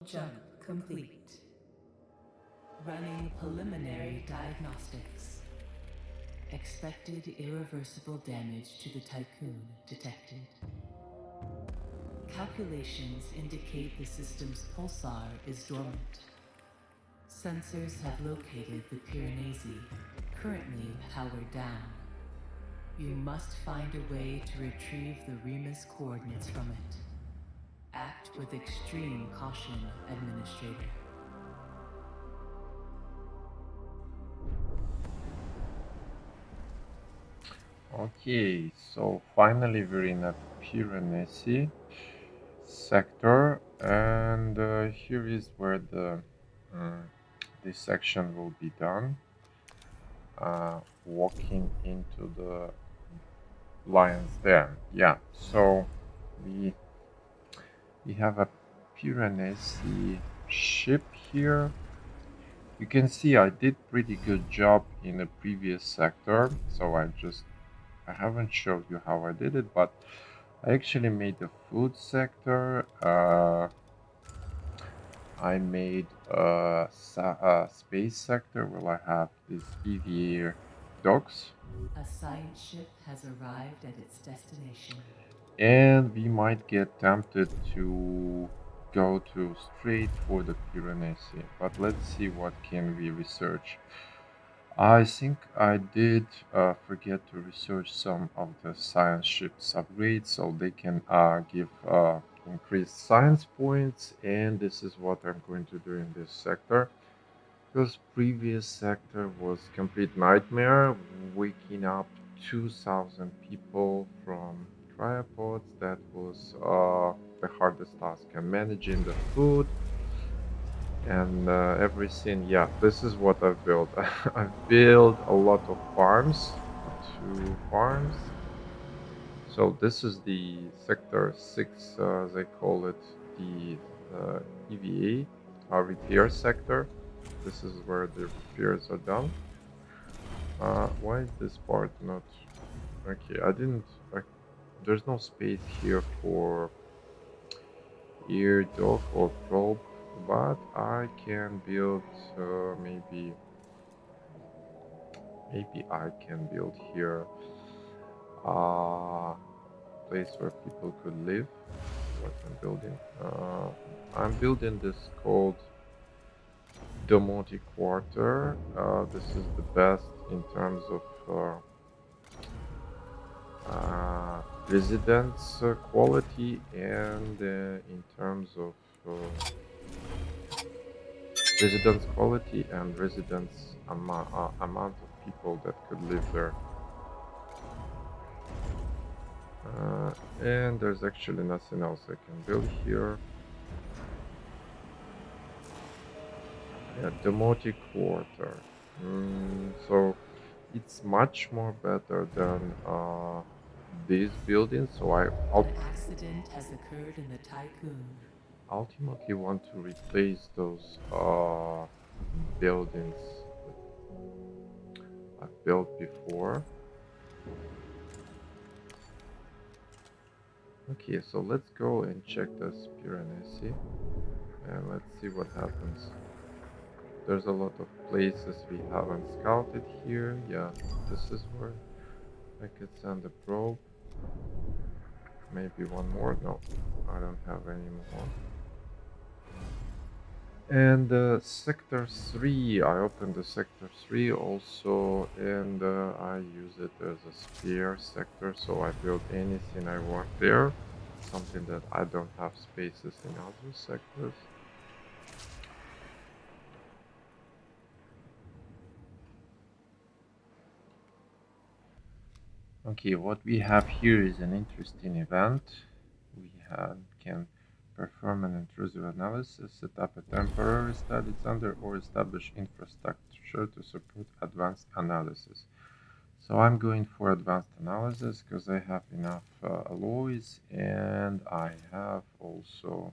Jump complete. Running preliminary diagnostics. Expected irreversible damage to the Tycoon detected. Calculations indicate the system's pulsar is dormant. Sensors have located the piranesi, currently powered down. You must find a way to retrieve the Remus coordinates from it. Act with extreme caution, Administrator. Okay, so finally we're in a piranesi sector, and here is where uh, this section will be done. Walking into the lion's den. Yeah, so we we have a piranesi ship here. You can see I did pretty good job in the previous sector, so I haven't showed you how I did it, but I actually made the food sector. I made a space sector where I have these EVA docks, A science ship has arrived at its destination. and we might get tempted to go to straight for the Piranesi. But let's see what can we research. I think I did forget to research some of the science ships upgrades so they can give increased science points, and this is what I'm going to do in this sector. Because previous sector was complete nightmare, waking up 2,000 people from triopods. That was the hardest task, and managing the food and everything. Yeah, this is what I've built. I've built a lot of farms, 2 farms. So this is the sector 6, they call it the EVA, repair sector. This is where the repairs are done. Why is this part not... Okay, I didn't... there's no space here for ear, dog, or probe, but I can build maybe I can build here a place where people could live. What I'm building this called Domoti Quarter. This is the best in terms of residence quality and in terms of residence quality and residence amount of people that could live there. And there's actually nothing else I can build here. Yeah, Demoti Quarter. So it's much more better than these buildings. So An accident has occurred in the Tycoon. ultimately want to replace those buildings that I've built before. Okay, so let's go and check this Piranesi and let's see what happens. There's a lot of places we haven't scouted here. Yeah, this is where I could send a probe. Maybe one more. No, I don't have any more. And sector 3, I opened the sector 3 also, and I use it as a spare sector, so I build anything I want there. Something that I don't have spaces in other sectors. Okay, what we have here is an interesting event. Can perform an intrusive analysis, set up a temporary study center, or establish infrastructure to support advanced analysis. So I'm going for advanced analysis because I have enough alloys and I have also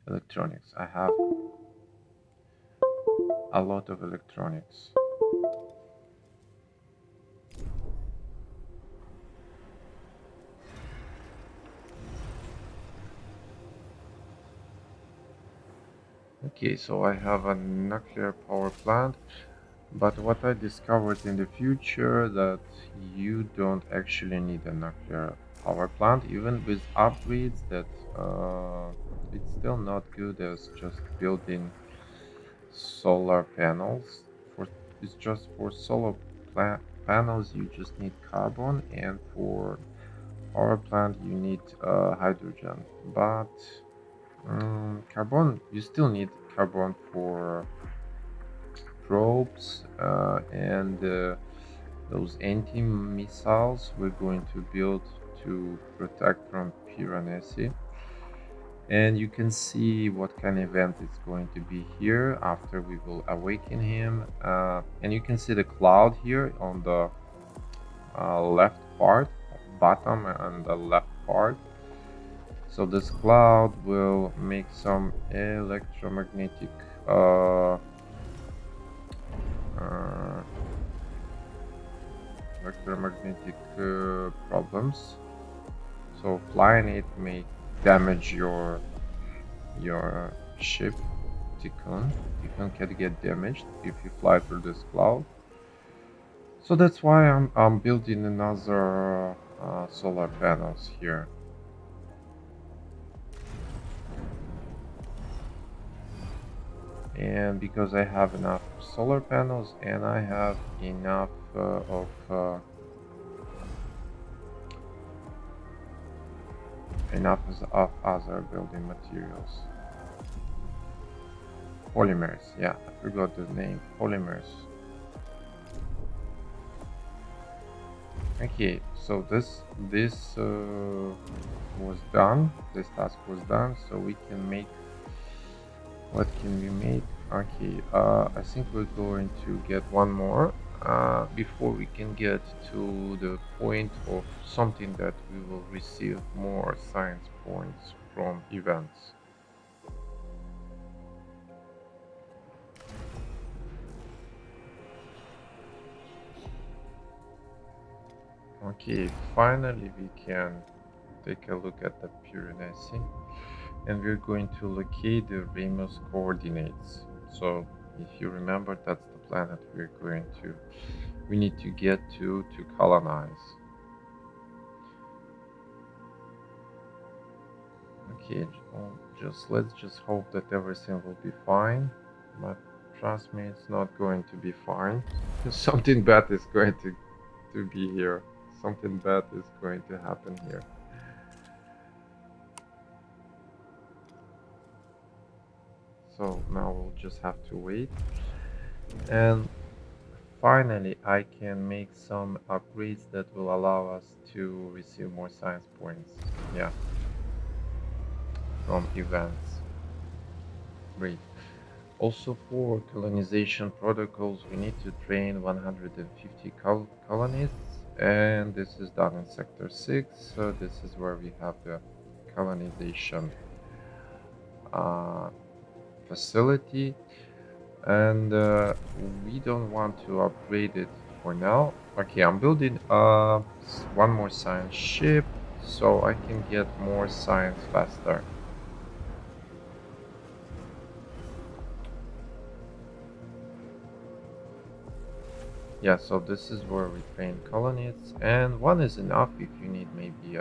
electronics. I have a lot of electronics. Okay, so I have a nuclear power plant, but what I discovered in the future that you don't actually need a nuclear power plant, even with upgrades that it's still not good as just building solar panels. For it's just for solar panels you just need carbon, and for power plant you need hydrogen. But carbon, you still need carbon for probes and those anti-missiles we're going to build to protect from piranesi. And you can see what kind of event it's going to be here after we will awaken him. And you can see the cloud here on the left part, bottom and the left part. So this cloud will make some electromagnetic uh, uh, problems. So flying it may damage your ship. Tikkun can get damaged if you fly through this cloud. So that's why I'm building another solar panels here. And because I have enough solar panels and I have enough of other building materials. Polymers, yeah, I forgot the name. Polymers. Okay, so this was done. This task was done, so we can make. What can we make? Okay, I think we're going to get one more before we can get to the point of something that we will receive more science points from events. Okay, finally we can take a look at the piranesi, and we're going to locate the Ramos coordinates. So if you remember, that's the planet we need to get to colonize. Okay, let's just hope that everything will be fine, but trust me, it's not going to be fine. Something bad is going to be here. Something bad is going to happen here. So now we'll just have to wait. And finally, I can make some upgrades that will allow us to receive more science points. Yeah, from events. Great. Also, for colonization protocols, we need to train 150 colonists, and this is done in Sector 6. So this is where we have the colonization facility, and we don't want to upgrade it for now. Okay, I'm building one more science ship so I can get more science faster. Yeah, so this is where we train colonists, and one is enough if you need maybe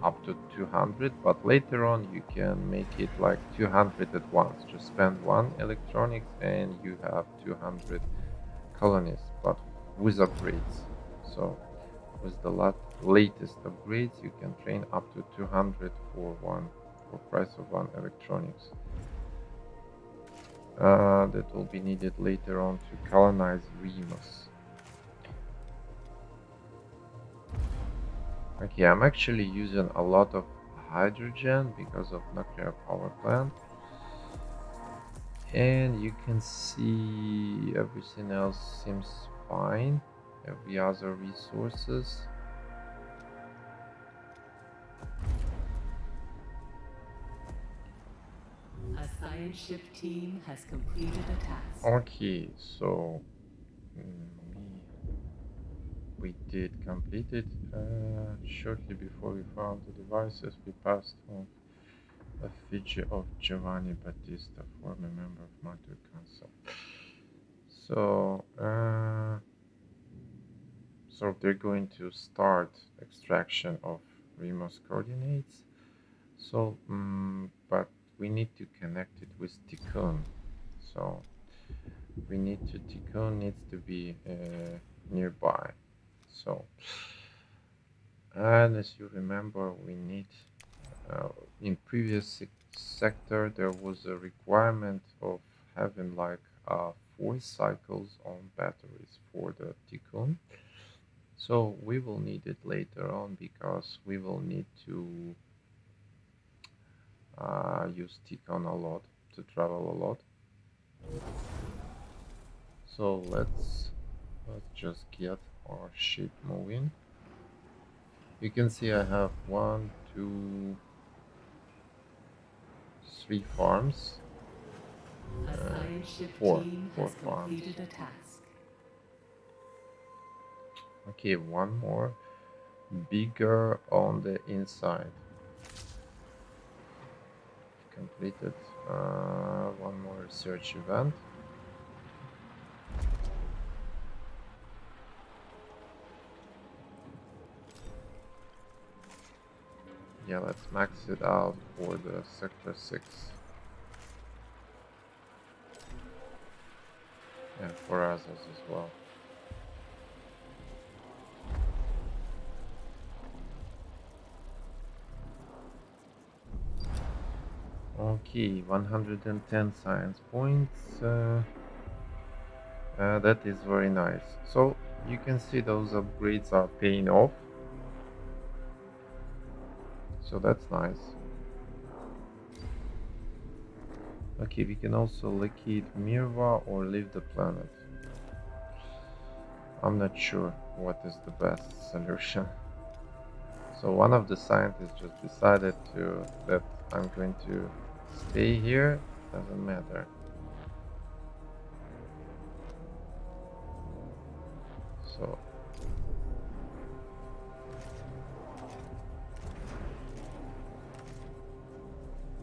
up to 200, but later on you can make it like 200 at once. Just spend one electronics and you have 200 colonists, but with upgrades. So with the latest upgrades you can train up to 200 for price of one electronics. That will be needed later on to colonize Remus. Okay, I'm actually using a lot of hydrogen because of nuclear power plant. And you can see everything else seems fine. Every other resources. A science ship team has completed a task. Okay, so we did complete it shortly before we found the devices we passed on. effigy of Giovanni Battista, former member of Monte Council. So they're going to start extraction of Remo's coordinates. So, but we need to connect it with Tikkun. So Tikkun needs to be nearby. So, and as you remember, we need in previous sector there was a requirement of having like 4 cycles on batteries for the Tikkun. So we will need it later on because we will need to use Tikkun a lot to travel a lot. So let's just get our ship moving. You can see I have 1, 2, 3 farms. A science ship Four team has farms. completed a task. Okay, one more. Bigger on the inside. Completed. One more research event. Yeah, let's max it out for the sector 6. And for us as well. Okay, 110 science points. That is very nice. So you can see those upgrades are paying off. So that's nice. Okay, we can also locate Mirva or leave the planet. I'm not sure what is the best solution. So one of the scientists just decided that I'm going to stay here. Doesn't matter. So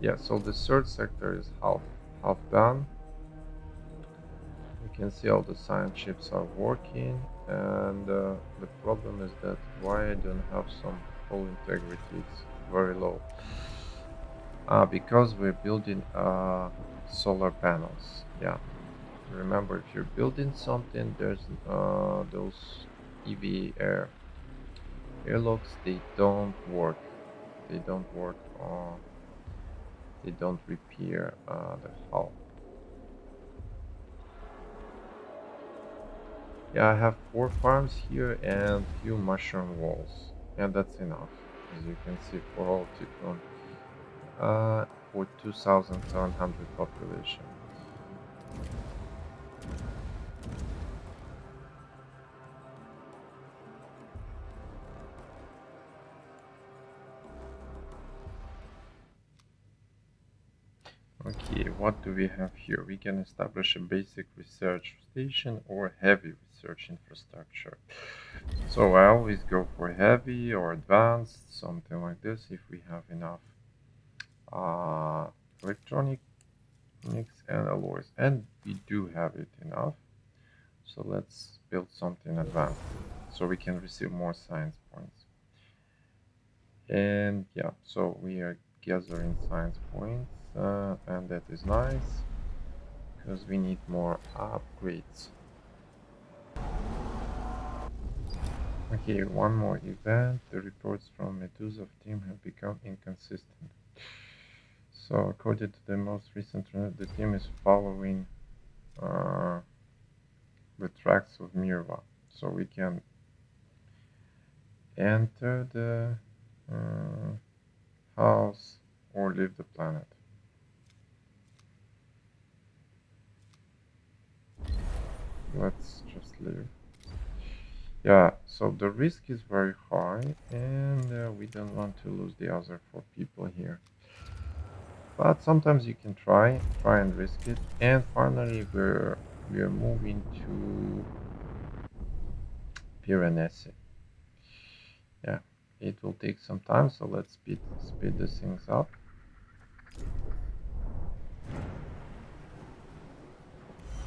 yeah, so the third sector is half done. You can see all the science ships are working, and the problem is that why I don't have some full integrity, it's very low. Because we're building solar panels. Yeah, remember, if you're building something, there's those EV airlocks, they don't work. They don't work on. They don't repair the hull. Yeah, I have 4 farms here and few mushroom walls, and that's enough, as you can see, for all Tikkun. For 2,700 population. Okay, what do we have here? We can establish a basic research station or heavy research infrastructure. So I always go for heavy or advanced, something like this, if we have enough electronics and alloys. And we do have it enough. So let's build something advanced so we can receive more science points. And yeah, so we are gathering science points, and that is nice because we need more upgrades. Okay, one more event. The reports from Medusa's team have become inconsistent. So according to the most recent trend, the team is following the tracks of Mirva. So we can enter the house or leave the planet. Let's just leave. Yeah, so the risk is very high, and we don't want to lose the other 4 people here. But sometimes you can try and risk it. And finally, we're moving to piranesi. Yeah, it will take some time, so let's speed the things up.